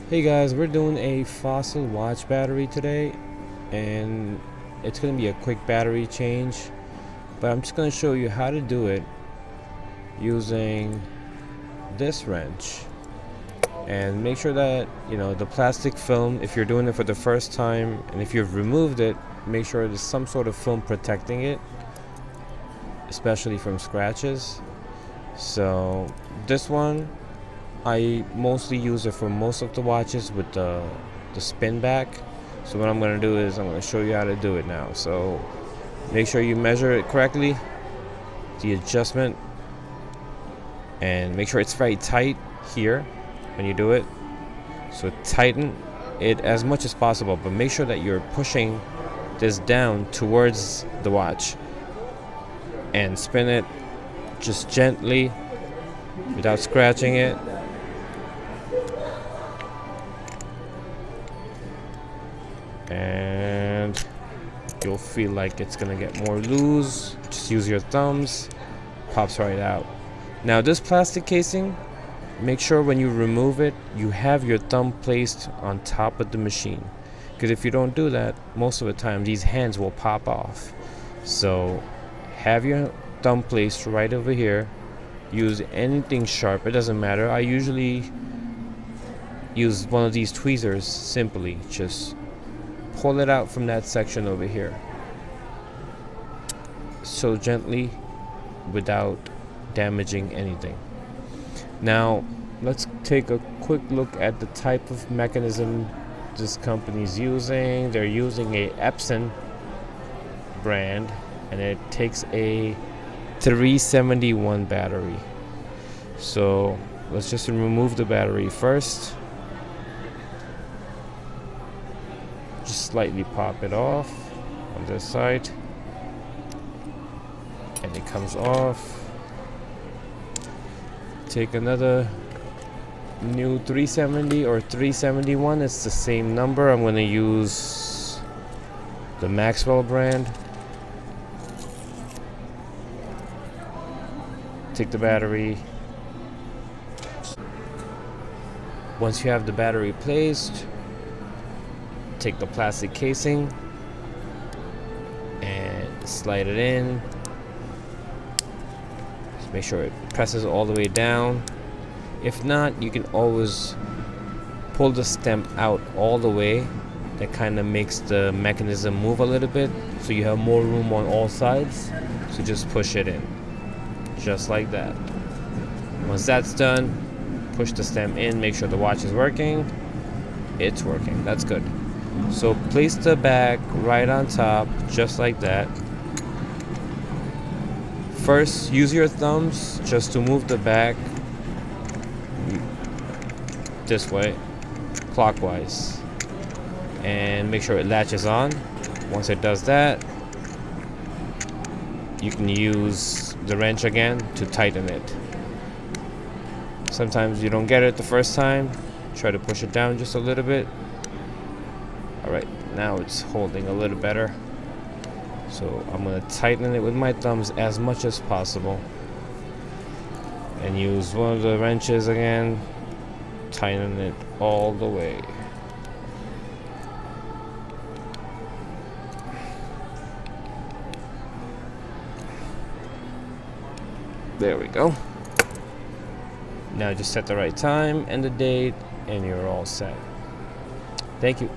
Hey guys, we're doing a fossil watch battery today, and it's going to be a quick battery change, but I'm just going to show you how to do it using this wrench. And make sure that the plastic film, if you're doing it for the first time and if you've removed it, make sure there's some sort of film protecting it, especially from scratches. So this one, I mostly use it for most of the watches with the spin back. So what I'm going to do is I'm going to show you how to do it now. So make sure you measure it correctly, the adjustment, and make sure it's very tight here when you do it. So tighten it as much as possible, but make sure that you're pushing this down towards the watch and spin it just gently without scratching it. And you'll feel like it's gonna get more loose. Just use your thumbs, pops right out. Now this plastic casing, make sure when you remove it you have your thumb placed on top of the machine, because if you don't do that, most of the time these hands will pop off. So have your thumb placed right over here. Use anything sharp, it doesn't matter. I usually use one of these tweezers. Simply just pull it out from that section over here, so gently without damaging anything. Now let's take a quick look at the type of mechanism this company's using. They're using a Epson brand, and it takes a 371 battery. So let's just remove the battery first. Just slightly pop it off on this side, and it comes off. Take another new 370 or 371, it's the same number. I'm going to use the Maxwell brand. Take the battery. Once you have the battery placed, take the plastic casing and slide it in. Just make sure it presses all the way down. If not, you can always pull the stem out all the way. That kind of makes the mechanism move a little bit, so you have more room on all sides. So just push it in, just like that. Once that's done, push the stem in, make sure the watch is working. It's working, that's good. So place the back right on top, just like that. First, use your thumbs just to move the back this way, clockwise, and make sure it latches on. Once it does that, you can use the wrench again to tighten it. Sometimes you don't get it the first time, try to push it down just a little bit. Alright, now it's holding a little better. So I'm going to tighten it with my thumbs as much as possible. And use one of the wrenches again. Tighten it all the way. There we go. Now just set the right time and the date, and you're all set. Thank you.